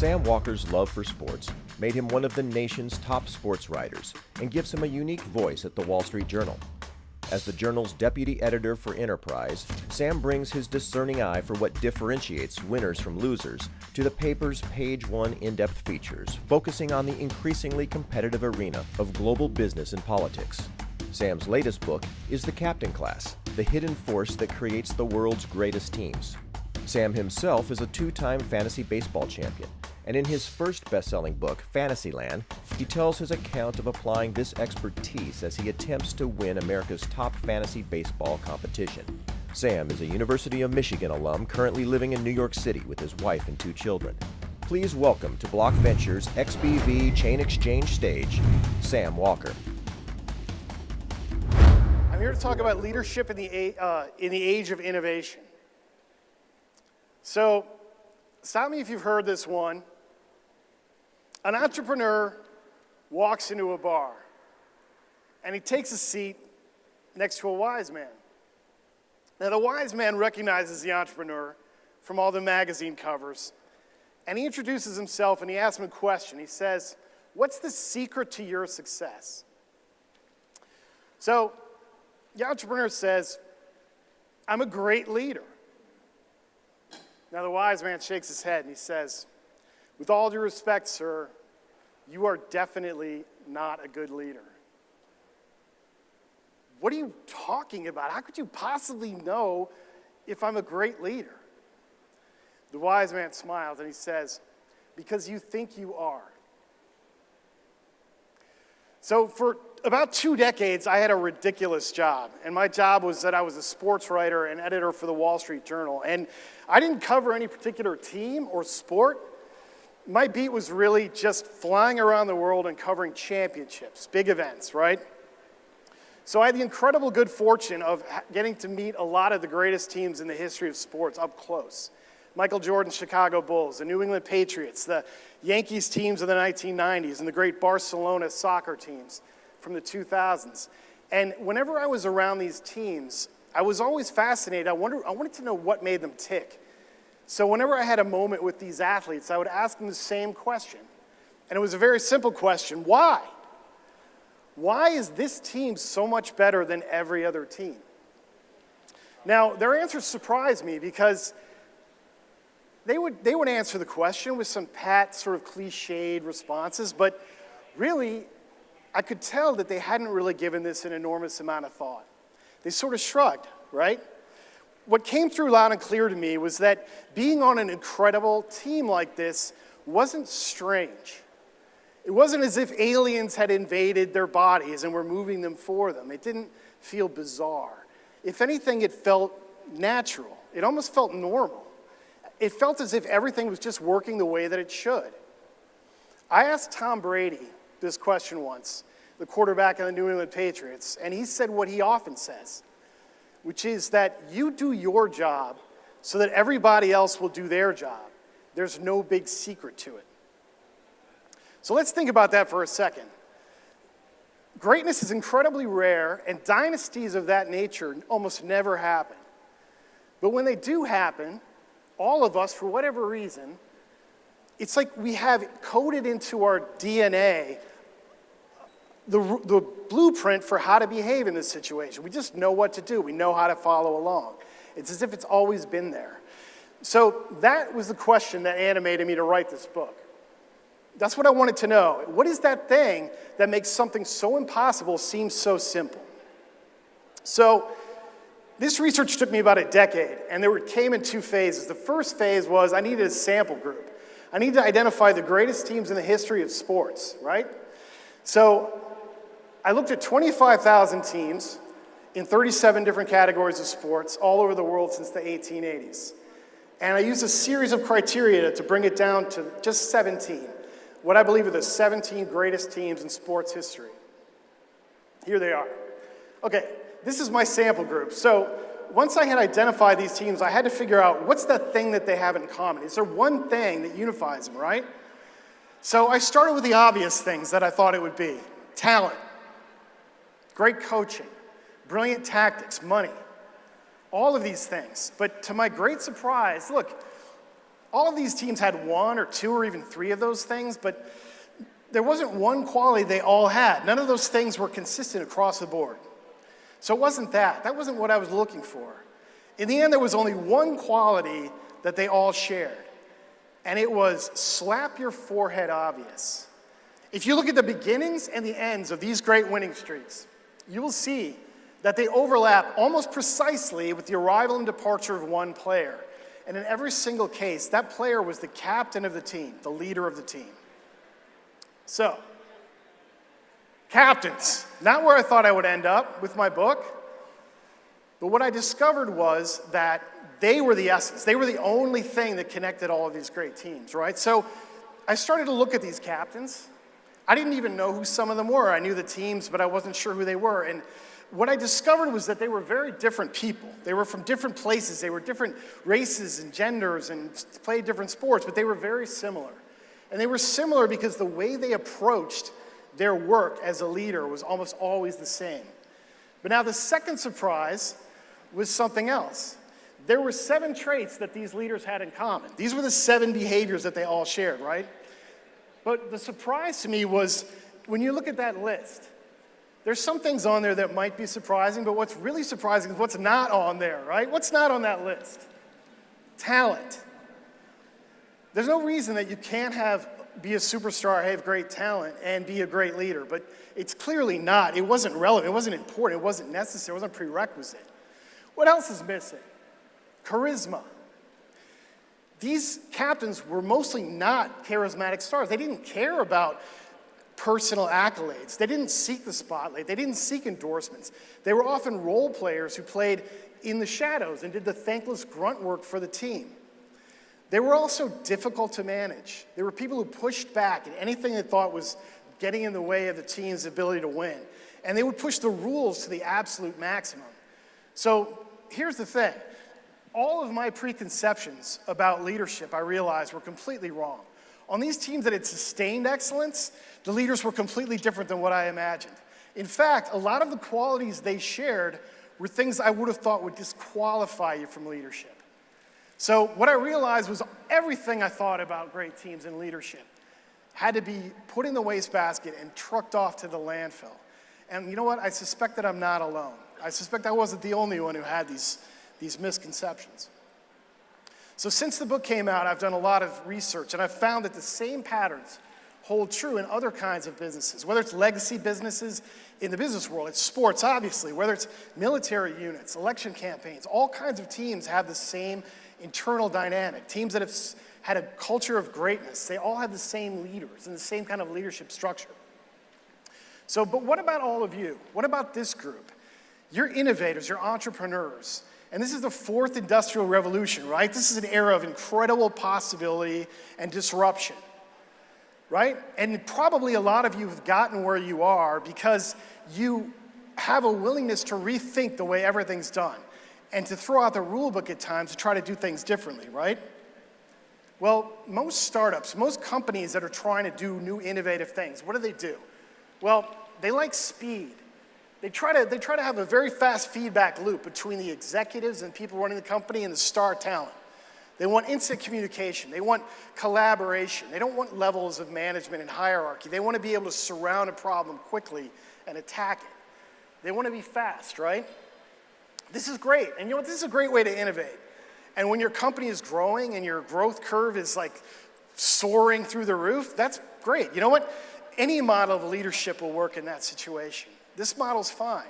Sam Walker's love for sports made him one of the nation's top sports writers and gives him a unique voice at the Wall Street Journal. As the Journal's deputy editor for Enterprise, Sam brings his discerning eye for what differentiates winners from losers to the paper's page-one in-depth features, focusing on the increasingly competitive arena of global business and politics. Sam's latest book is The Captain Class, the hidden force that creates the world's greatest teams. Sam himself is a two-time fantasy baseball champion, and in his first best-selling book, Fantasyland, he tells his account of applying this expertise as he attempts to win America's top fantasy baseball competition. Sam is a University of Michigan alum currently living in New York City with his wife and 2 children. Please welcome to Block Ventures XBV Chain Exchange stage, Sam Walker. I'm here to talk about leadership in the age of innovation. So, stop me if you've heard this one. An entrepreneur walks into a bar, and he takes a seat next to a wise man. Now, the wise man recognizes the entrepreneur from all the magazine covers, and he introduces himself, and he asks him a question. He says, "What's the secret to your success?" So, the entrepreneur says, "I'm a great leader." Now the wise man shakes his head and he says, "With all due respect, sir, you are definitely not a good leader." "What are you talking about? How could you possibly know if I'm a great leader?" The wise man smiles and he says, "Because you think you are." So for about 2 decades, I had a ridiculous job. And my job was that I was a sports writer and editor for the Wall Street Journal. And I didn't cover any particular team or sport. My beat was really just flying around the world and covering championships, big events, right? So I had the incredible good fortune of getting to meet a lot of the greatest teams in the history of sports up close. Michael Jordan's Chicago Bulls, the New England Patriots, the Yankees teams of the 1990s, and the great Barcelona soccer teams from the 2000s. And whenever I was around these teams, I was always fascinated. I wanted to know what made them tick. So whenever I had a moment with these athletes, I would ask them the same question. And it was a very simple question: why? Why is this team so much better than every other team? Now, their answers surprised me because they would answer the question with some pat, sort of cliched responses, but really, I could tell that they hadn't really given this an enormous amount of thought. They sort of shrugged, right? What came through loud and clear to me was that being on an incredible team like this wasn't strange. It wasn't as if aliens had invaded their bodies and were moving them for them. It didn't feel bizarre. If anything, it felt natural. It almost felt normal. It felt as if everything was just working the way that it should. I asked Tom Brady this question once, the quarterback of the New England Patriots, and he said what he often says, which is that you do your job so that everybody else will do their job. There's no big secret to it. So let's think about that for a second. Greatness is incredibly rare, and dynasties of that nature almost never happen. But when they do happen, all of us, for whatever reason, it's like we have coded into our DNA the blueprint for how to behave in this situation. We just know what to do. We know how to follow along. It's as if it's always been there. So that was the question that animated me to write this book. That's what I wanted to know. What is that thing that makes something so impossible seem so simple? So this research took me about a decade, and it came in 2 phases. The first phase was I needed a sample group. I needed to identify the greatest teams in the history of sports, right? So I looked at 25,000 teams in 37 different categories of sports all over the world since the 1880s. And I used a series of criteria to bring it down to just 17, what I believe are the 17 greatest teams in sports history. Here they are. Okay, this is my sample group. So once I had identified these teams, I had to figure out what's the thing that they have in common. Is there one thing that unifies them, right? So I started with the obvious things that I thought it would be. Talent, great coaching, brilliant tactics, money, all of these things. But to my great surprise, look, all of these teams had one or two or even three of those things, but there wasn't one quality they all had. None of those things were consistent across the board. So it wasn't that. That wasn't what I was looking for. In the end, there was only one quality that they all shared, and it was slap your forehead obvious. If you look at the beginnings and the ends of these great winning streaks, you will see that they overlap almost precisely with the arrival and departure of one player. And in every single case, that player was the captain of the team, the leader of the team. So, captains, not where I thought I would end up with my book, but what I discovered was that they were the essence. They were the only thing that connected all of these great teams, right? So I started to look at these captains. I didn't even know who some of them were. I knew the teams, but I wasn't sure who they were. And what I discovered was that they were very different people. They were from different places. They were different races and genders and played different sports, but they were very similar. And they were similar because the way they approached their work as a leader was almost always the same. But now the second surprise was something else. There were 7 traits that these leaders had in common. These were the 7 behaviors that they all shared, right? But the surprise to me was when you look at that list, there's some things on there that might be surprising, but what's really surprising is what's not on there, right? What's not on that list? Talent. There's no reason that you can't be a superstar, have great talent, and be a great leader, but it's clearly not. It wasn't relevant, it wasn't important, it wasn't necessary, it wasn't a prerequisite. What else is missing? Charisma. These captains were mostly not charismatic stars. They didn't care about personal accolades. They didn't seek the spotlight. They didn't seek endorsements. They were often role players who played in the shadows and did the thankless grunt work for the team. They were also difficult to manage. They were people who pushed back at anything they thought was getting in the way of the team's ability to win. And they would push the rules to the absolute maximum. So here's the thing. All of my preconceptions about leadership, I realized, were completely wrong. On these teams that had sustained excellence, the leaders were completely different than what I imagined. In fact, a lot of the qualities they shared were things I would have thought would disqualify you from leadership. So what I realized was everything I thought about great teams and leadership had to be put in the wastebasket and trucked off to the landfill. And you know what? I suspect that I'm not alone. I suspect I wasn't the only one who had these misconceptions. So since the book came out, I've done a lot of research, and I've found that the same patterns hold true in other kinds of businesses, whether it's legacy businesses in the business world, it's sports, obviously, whether it's military units, election campaigns, all kinds of teams have the same internal dynamic. Teams that have had a culture of greatness, they all have the same leaders and the same kind of leadership structure. So, but what about all of you? What about this group? You're innovators, you're entrepreneurs. And this is the 4th industrial revolution, right? This is an era of incredible possibility and disruption, right? And probably a lot of you have gotten where you are because you have a willingness to rethink the way everything's done and to throw out the rule book at times to try to do things differently, right? Well, most startups, most companies that are trying to do new innovative things, what do? Well, they like speed. They try to have a very fast feedback loop between the executives and people running the company and the star talent. They want instant communication. They want collaboration. They don't want levels of management and hierarchy. They want to be able to surround a problem quickly and attack it. They want to be fast, right? This is great. And you know what? This is a great way to innovate. And when your company is growing and your growth curve is like soaring through the roof, that's great. You know what? Any model of leadership will work in that situation. This model's fine.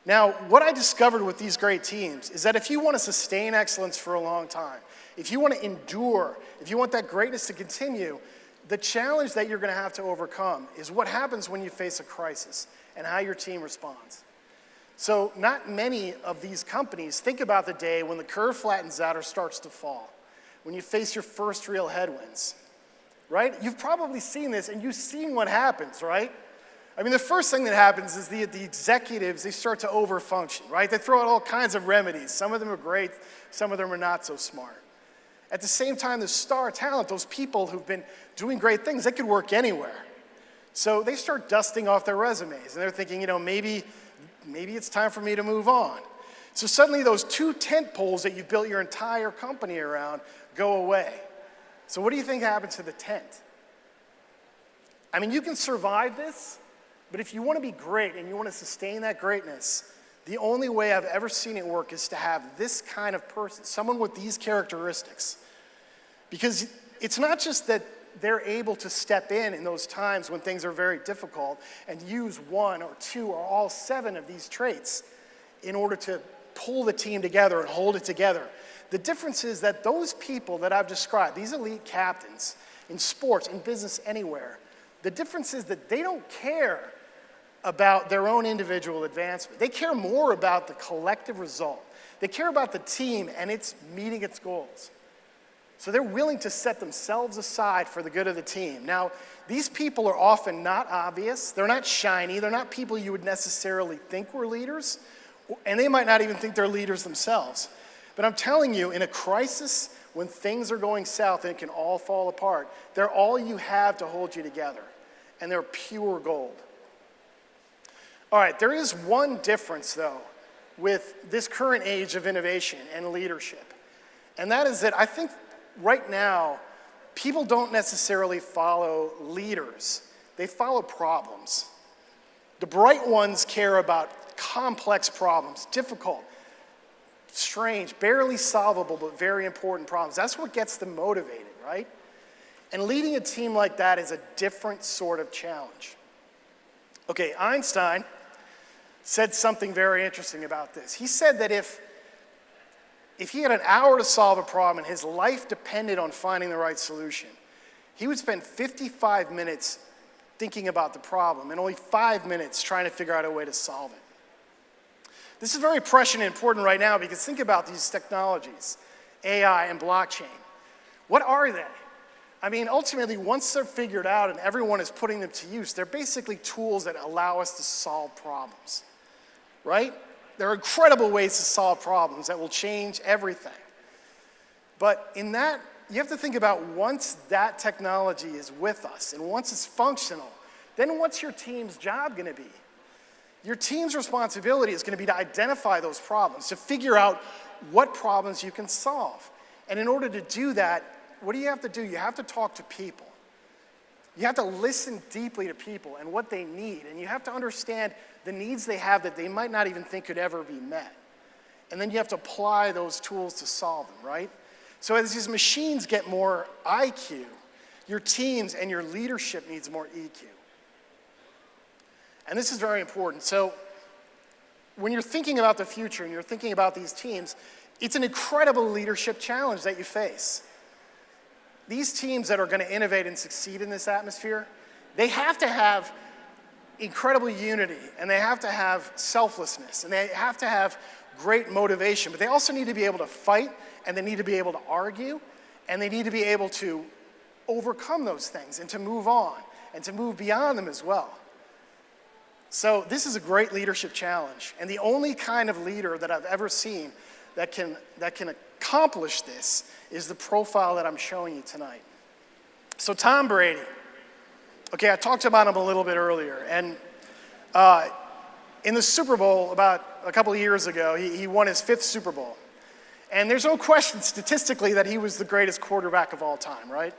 Now, what I discovered with these great teams is that if you want to sustain excellence for a long time, if you want to endure, if you want that greatness to continue, the challenge that you're going to have to overcome is what happens when you face a crisis and how your team responds. So not many of these companies think about the day when the curve flattens out or starts to fall, when you face your first real headwinds, right? You've probably seen this and you've seen what happens, right? I mean, the first thing that happens is the executives, they start to overfunction, right? They throw out all kinds of remedies. Some of them are great, some of them are not so smart. At the same time, the star talent, those people who've been doing great things, they could work anywhere. So they start dusting off their resumes, and they're thinking, you know, maybe it's time for me to move on. So suddenly those 2 tent poles that you've built your entire company around go away. So what do you think happened to the tent? I mean, you can survive this, but if you want to be great and you want to sustain that greatness, the only way I've ever seen it work is to have this kind of person, someone with these characteristics. Because it's not just that they're able to step in those times when things are very difficult and use one or two or all 7 of these traits in order to pull the team together and hold it together. The difference is that those people that I've described, these elite captains in sports, in business, anywhere, the difference is that they don't care about their own individual advancement. They care more about the collective result. They care about the team and its meeting its goals. So they're willing to set themselves aside for the good of the team. Now, these people are often not obvious. They're not shiny. They're not people you would necessarily think were leaders, and they might not even think they're leaders themselves. But I'm telling you, in a crisis, when things are going south and it can all fall apart, they're all you have to hold you together, and they're pure gold. All right, there is one difference, though, with this current age of innovation and leadership, and that is that I think right now, people don't necessarily follow leaders. They follow problems. The bright ones care about complex problems, difficult, strange, barely solvable, but very important problems. That's what gets them motivated, right? And leading a team like that is a different sort of challenge. Okay, Einstein said something very interesting about this. He said that if he had an hour to solve a problem and his life depended on finding the right solution, he would spend 55 minutes thinking about the problem and only 5 minutes trying to figure out a way to solve it. This is very prescient and important right now because think about these technologies, AI and blockchain. What are they? I mean, ultimately, once they're figured out and everyone is putting them to use, they're basically tools that allow us to solve problems, right? There are incredible ways to solve problems that will change everything. But in that, you have to think about once that technology is with us and once it's functional, then what's your team's job going to be? Your team's responsibility is going to be to identify those problems, to figure out what problems you can solve. And in order to do that, what do you have to do? You have to talk to people. You have to listen deeply to people and what they need. And you have to understand the needs they have that they might not even think could ever be met. And then you have to apply those tools to solve them, right? So as these machines get more IQ, your teams and your leadership needs more EQ. And this is very important. So when you're thinking about the future and you're thinking about these teams, it's an incredible leadership challenge that you face. These teams that are going to innovate and succeed in this atmosphere, they have to have incredible unity, and they have to have selflessness, and they have to have great motivation, but they also need to be able to fight, and they need to be able to argue, and they need to be able to overcome those things and to move on and to move beyond them as well. So this is a great leadership challenge, and the only kind of leader that I've ever seen that can accomplish this is the profile that I'm showing you tonight. So Tom Brady. Okay, I talked about him a little bit earlier, and in the Super Bowl about a couple of years ago, he won his 5th Super Bowl. And there's no question statistically that he was the greatest quarterback of all time, right?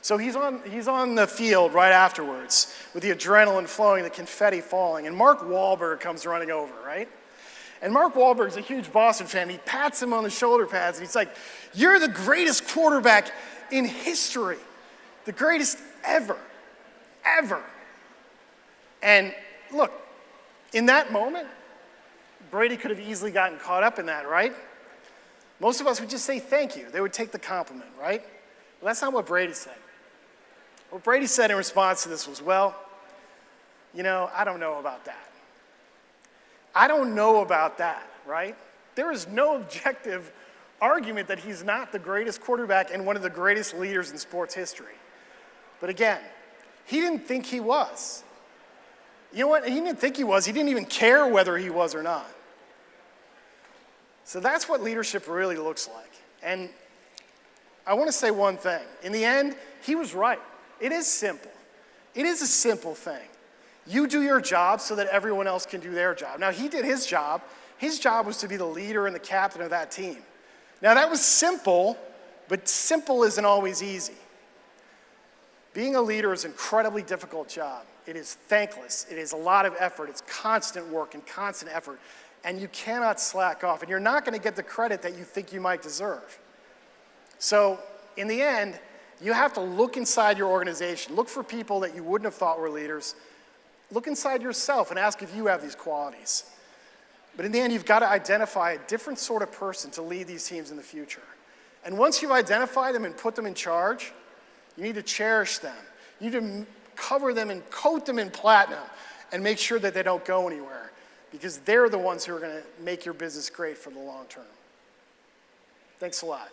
So he's on the field right afterwards with the adrenaline flowing, the confetti falling, and Mark Wahlberg comes running over, right? And Mark Wahlberg's a huge Boston fan. He pats him on the shoulder pads, and he's like, "You're the greatest quarterback in history, the greatest ever, ever." And look, in that moment, Brady could have easily gotten caught up in that, right? Most of us would just say thank you. They would take the compliment, right? Well, that's not what Brady said. What Brady said in response to this was, well, you know, I don't know about that. I don't know about that, right? There is no objective argument that he's not the greatest quarterback and one of the greatest leaders in sports history. But again, he didn't think he was. You know what? He didn't think he was. He didn't even care whether he was or not. So that's what leadership really looks like. And I want to say one thing. In the end, he was right. It is simple. It is a simple thing. You do your job so that everyone else can do their job. Now, he did his job. His job was to be the leader and the captain of that team. Now, that was simple, But simple isn't always easy. Being a leader is an incredibly difficult job. It is thankless. It is a lot of effort. It's constant work and constant effort. And you cannot slack off. And you're not going to get the credit that you think you might deserve. So in the end, you have to look inside your organization. Look for people that you wouldn't have thought were leaders. Look inside yourself and ask if you have these qualities. But in the end, you've got to identify a different sort of person to lead these teams in the future. And once you've identified them and put them in charge, you need to cherish them. You need to cover them and coat them in platinum and make sure that they don't go anywhere, because they're the ones who are going to make your business great for the long term. Thanks a lot.